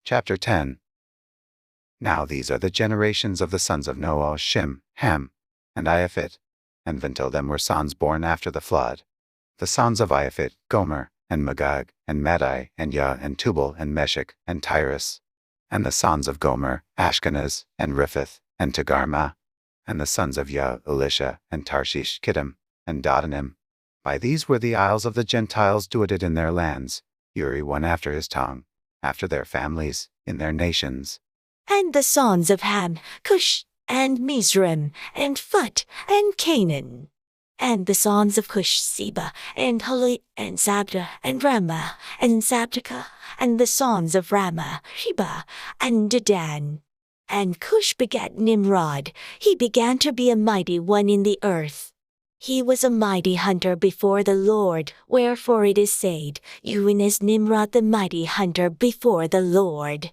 Chapter 10. Now these are the generations of the sons of Noah: Shem, Ham, and Japheth. And unto them were sons born after the flood. The sons of Japheth: Gomer, and Magog, and Madai, and Yah, and Tubal, and Meshech, and Tyrus. And the sons of Gomer: Ashkenaz, and Riphath, and Togarmah. And the sons of Yah: Elisha, and Tarshish, Kittim, and Dodanim. By these were the isles of the Gentiles divided in their lands, Uri one after his tongue, after their families, in their nations. And the sons of Ham: Cush, and Mizraim, and Phut, and Canaan. And the sons of Cush: Seba, and Huli, and Zabda, and Ramah, and Zabdekah. And the sons of Ramah: Sheba, and Dedan. And Cush begat Nimrod. He began to be a mighty one in the earth. He was a mighty hunter before the Lord, wherefore it is said, Even as Nimrod the mighty hunter before the Lord.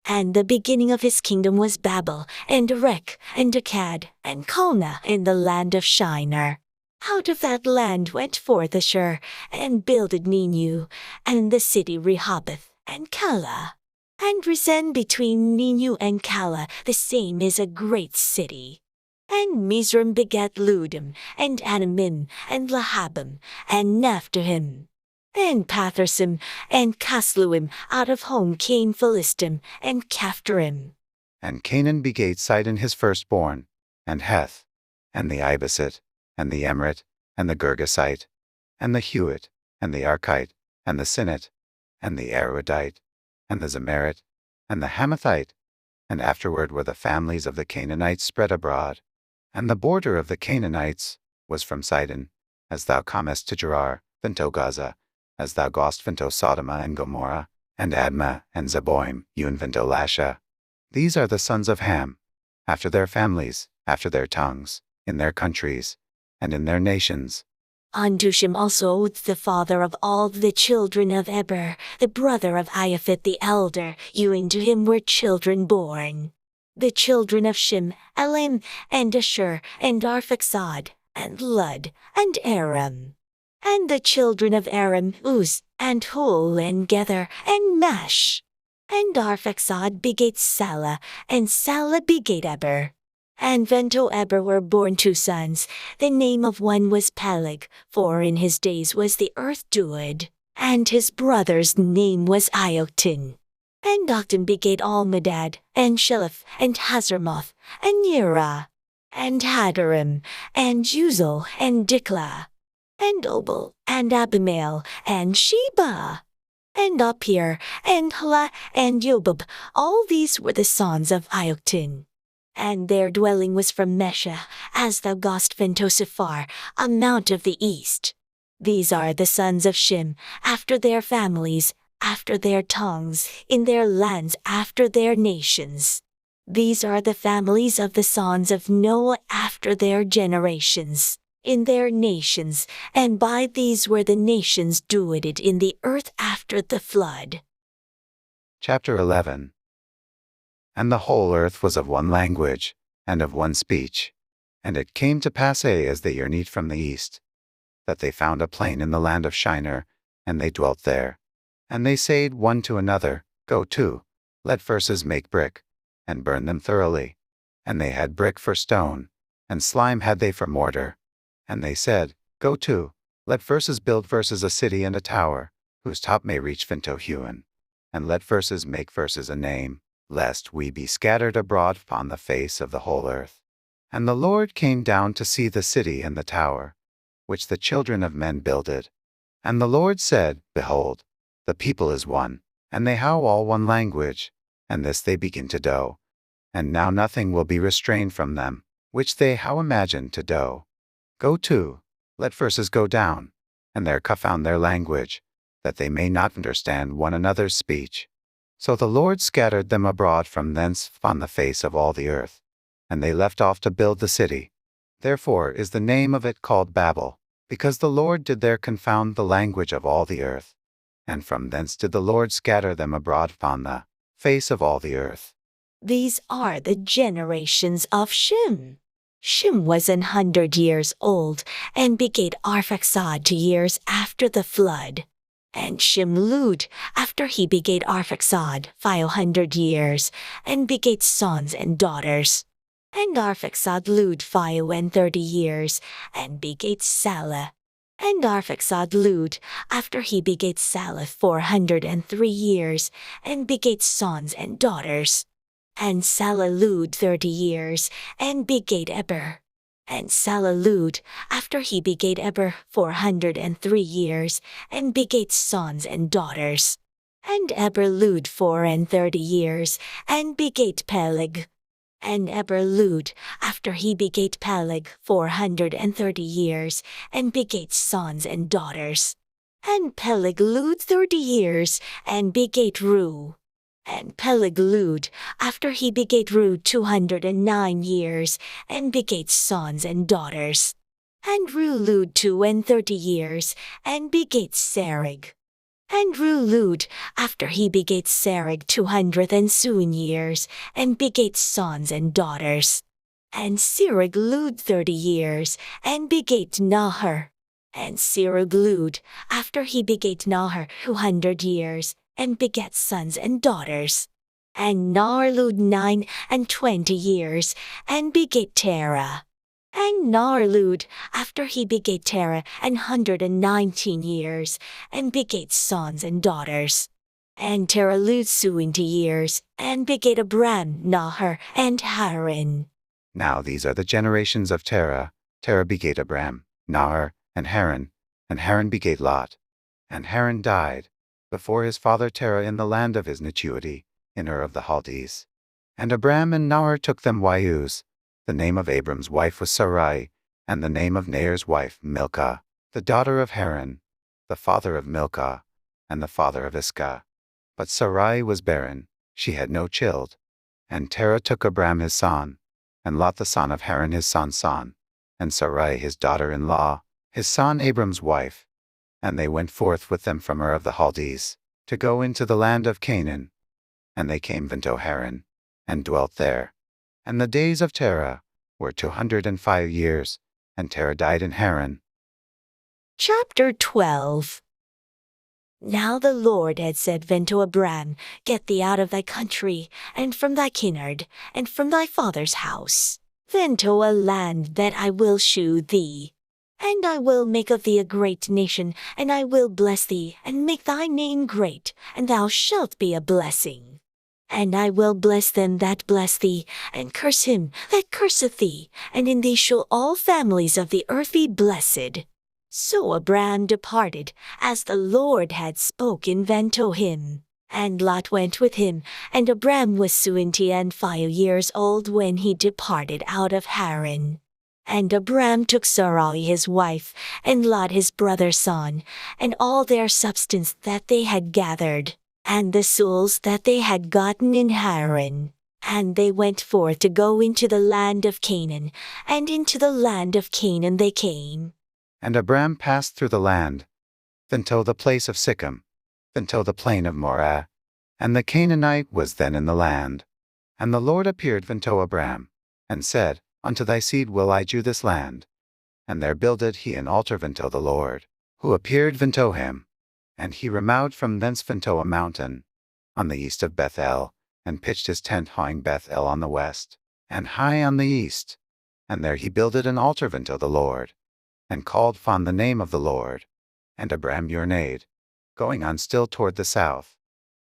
And the beginning of his kingdom was Babel, and Erech, and Akkad, and Calneh in the land of Shinar. Out of that land went forth Ashur, and builded Nineveh, and the city Rehoboth, and Calah. And Resen between Nineveh and Calah, the same is a great city. And Mizraim begat Ludim, and Anamim, and Lahabim, and Naphtahim. And Pathrasim, and Casluim. Out of whom came Philistim, and Caphtorim. And Canaan begat Sidon his firstborn, and Heth, and the Ibasite, and the Emrit, and the Girgasite, and the Hewite, and the Archite, and the Sinite, and the Aroidite, and the Zamarit, and the Hamathite. And afterward were the families of the Canaanites spread abroad. And the border of the Canaanites was from Sidon, as thou comest to Gerar, unto Gaza, as thou goest unto Sodoma and Gomorrah, and Admah, and Zeboim, even unto Lasha. These are the sons of Ham, after their families, after their tongues, in their countries, and in their nations. Unto Shem also, the father of all the children of Eber, the brother of Japheth the elder, even to him were children born. The children of Shem: Elam, and Ashur, and Arphaxad, and Lud, and Aram. And the children of Aram: Uz, and Hul, and Gether, and Mash. And Arphaxad begat Salah, and Salah begat Eber. And unto Eber were born two sons. The name of one was Peleg, for in his days was the earth dewed. And his brother's name was Ioktan. And Octan begat Almodad, and Sheleph, and Hazarmoth, and Nerah, and Hadarim, and Uzal, and Diklah, and Obal, and Abimael, and Sheba, and Apir, and Hala, and Yobab. All these were the sons of Ioktan. And their dwelling was from Mesha, as thou goest unto Sephar, a mount of the east. These are the sons of Shem, after their families, after their tongues, in their lands, after their nations. These are the families of the sons of Noah after their generations, in their nations, and by these were the nations divided in the earth after the flood. Chapter 11. And the whole earth was of one language, and of one speech. And it came to pass, as they journeyed from the east, that they found a plain in the land of Shinar, and they dwelt there. And they said one to another, Go to, let first make brick, and burn them thoroughly. And they had brick for stone, and slime had they for mortar. And they said, Go to, let first build first a city and a tower, whose top may reach unto heaven. And let first make first a name, lest we be scattered abroad upon the face of the whole earth. And the Lord came down to see the city and the tower, which the children of men builded. And the Lord said, Behold, the people is one, and they have all one language, and this they begin to do. And now nothing will be restrained from them, which they have imagined to do. Go to, let first go down, and there confound their language, that they may not understand one another's speech. So the Lord scattered them abroad from thence upon the face of all the earth, and they left off to build the city. Therefore is the name of it called Babel, because the Lord did there confound the language of all the earth. And from thence did the Lord scatter them abroad upon the face of all the earth. These are the generations of Shem. Shem was 100 years old, and begat Arphaxad 2 years after the flood. And Shem lewed, after he begat Arphaxad 500 years, and begat sons and daughters. And Arphaxad lewed 35 years, and begat Salah. And Arphaxad lewed, after he begat Salah 403 years, and begat sons and daughters. And Salah lewed 30 years, and begat Eber. And Salah lewed, after he begat Eber 403 years, and begat sons and daughters. And Eber lewed 34 years, and begat Peleg. And Eber lewed, after he begat Peleg 430 years, and begat sons and daughters. And Peleg lewed 30 years, and begat Reu. And Peleg lewed, after he begat Reu 209 years, and begat sons and daughters. And Reu lewed 32 years, and begat Serug. And Reu lewed, after he begat Serug 207 years, and begat sons and daughters. And Serug lewed 30 years, and begat Nahor. And Serug lewed, after he begat Nahor 200 years, and begat sons and daughters. And Nahor lewed 29 years, and begat Terah. And Nahor lewed, after he begat Terah 119 years, and begat sons and daughters. And Terah lewed 70 years, and begat Abram, Nahor, and Haran. Now these are the generations of Terah. Terah begat Abram, Nahor, and Haran begat Lot. And Haran died before his father Terah in the land of his nativity, in Ur of the Chaldees. And Abram and Nahor took them wives. The name of Abram's wife was Sarai, and the name of Nahor's wife Milcah, the daughter of Haran, the father of Milcah, and the father of Iscah. But Sarai was barren, she had no child. And Terah took Abram his son, and Lot the son of Haran his son's son, and Sarai his daughter-in-law, his son Abram's wife. And they went forth with them from Ur of the Chaldees, to go into the land of Canaan. And they came unto Haran, and dwelt there. And the days of Terah were 205 years, and Terah died in Haran. Chapter 12. Now the Lord had said unto Abram, Get thee out of thy country, and from thy kindred, and from thy father's house, unto a land that I will shew thee. And I will make of thee a great nation, and I will bless thee, and make thy name great, and thou shalt be a blessing. And I will bless them that bless thee, and curse him that curseth thee, and in thee shall all families of the earth be blessed. So Abram departed, as the Lord had spoken unto him. And Lot went with him, and Abram was 75 years old when he departed out of Haran. And Abram took Sarai his wife, and Lot his brother's son, and all their substance that they had gathered, and the souls that they had gotten in Haran. And they went forth to go into the land of Canaan, and into the land of Canaan they came. And Abram passed through the land, until the place of Sichem, until the plain of Moreh. And the Canaanite was then in the land. And the Lord appeared unto Abram, and said, Unto thy seed will I do this land. And there builded he an altar unto the Lord, who appeared unto him. And he removed from thence unto a mountain, on the east of Bethel, and pitched his tent hawing Bethel on the west, and high on the east. And there he builded an altar unto the Lord, and called upon the name of the Lord. And Abram journeyed, going on still toward the south.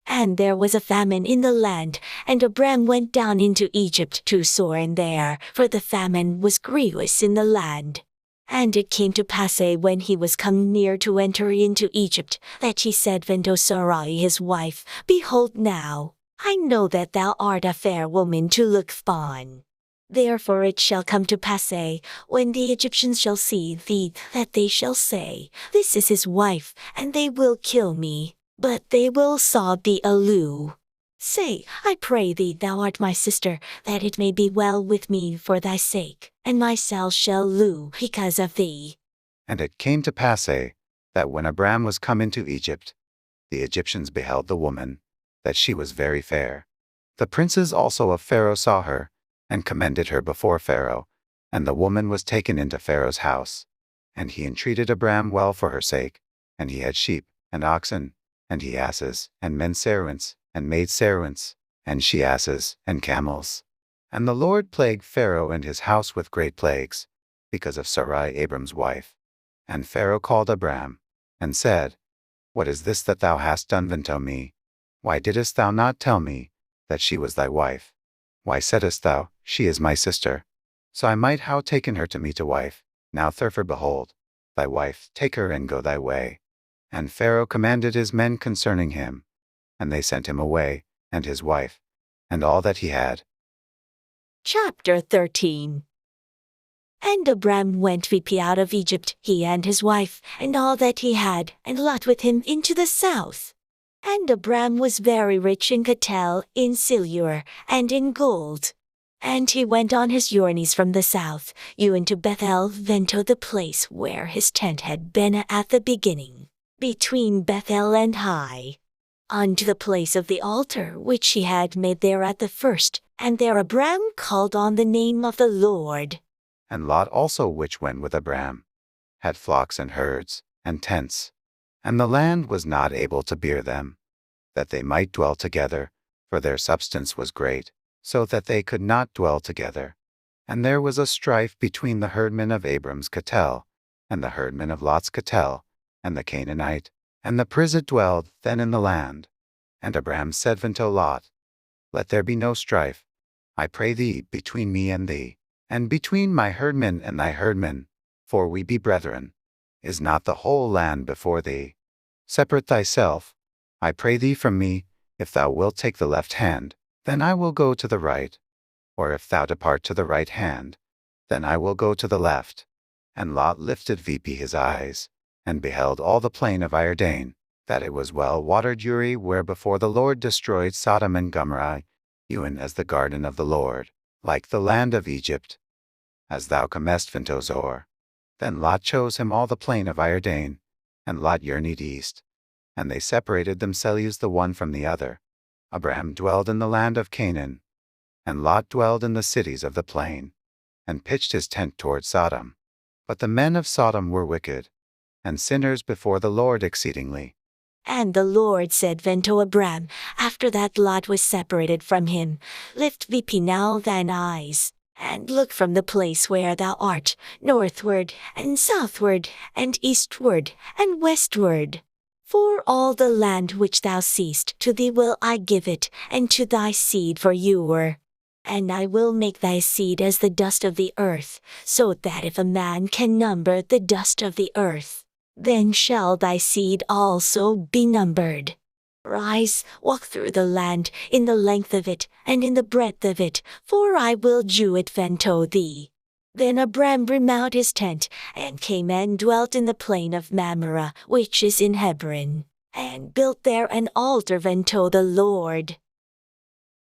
And there was a famine in the land, and Abram went down into Egypt to sojourn there, for the famine was grievous in the land. And it came to pass when he was come near to enter into Egypt, that he said unto Sarai his wife, Behold now, I know that thou art a fair woman to look upon. Therefore it shall come to pass, when the Egyptians shall see thee, that they shall say, This is his wife, and they will kill me. But they will saw thee a lieu. Say, I pray thee, thou art my sister, that it may be well with me for thy sake, and myself shall lieu because of thee. And it came to pass, that when Abram was come into Egypt, the Egyptians beheld the woman, that she was very fair. The princes also of Pharaoh saw her, and commended her before Pharaoh, and the woman was taken into Pharaoh's house. And he entreated Abram well for her sake, and he had sheep, and oxen, and he asses, and men servants, and maid servants, and she asses, and camels. And the Lord plagued Pharaoh and his house with great plagues, because of Sarai Abram's wife. And Pharaoh called Abram, and said, What is this that thou hast done unto me? Why didst thou not tell me that she was thy wife? Why saidst thou, She is my sister? So I might have taken her to me to wife. Now therefore behold, thy wife, take her and go thy way. And Pharaoh commanded his men concerning him, and they sent him away, and his wife, and all that he had. Chapter 13. And Abram went out of Egypt, he and his wife, and all that he had, and Lot with him into the south. And Abram was very rich in cattle, in silver, and in gold. And he went on his journeys from the south, even to Bethel Vento, the place where his tent had been at the beginning, between Bethel and Hai, unto the place of the altar which he had made there at the first, and there Abram called on the name of the Lord. And Lot also, which went with Abram, had flocks and herds, and tents, and the land was not able to bear them, that they might dwell together, for their substance was great, so that they could not dwell together. And there was a strife between the herdmen of Abram's cattle, and the herdmen of Lot's cattle, and the Canaanite, and the Perizzite dwelled then in the land. And Abram said unto Lot, Let there be no strife, I pray thee, between me and thee, and between my herdmen and thy herdmen, for we be brethren. Is not the whole land before thee? Separate thyself, I pray thee, from me. If thou wilt take the left hand, then I will go to the right. Or if thou depart to the right hand, then I will go to the left. And Lot lifted his eyes, and beheld all the plain of Iordan, that it was well watered Uri, where before the Lord destroyed Sodom and Gomorrah, even as the garden of the Lord, like the land of Egypt, as thou comest unto Zoar. Then Lot chose him all the plain of Iordan, and Lot journeyed east, and they separated themselves the one from the other. Abram dwelled in the land of Canaan, and Lot dwelled in the cities of the plain, and pitched his tent toward Sodom. But the men of Sodom were wicked, and sinners before the Lord exceedingly. And the Lord said unto Abram, after that Lot was separated from him, Lift now thine eyes, and look from the place where thou art, northward, and southward, and eastward, and westward. For all the land which thou seest, to thee will I give it, and to thy seed for ewer. And I will make thy seed as the dust of the earth, so that if a man can number the dust of the earth, then shall thy seed also be numbered. Rise, walk through the land, in the length of it, and in the breadth of it, for I will do it unto thee. Then Abram removed his tent, and came and dwelt in the plain of Mamre, which is in Hebron, and built there an altar unto the Lord.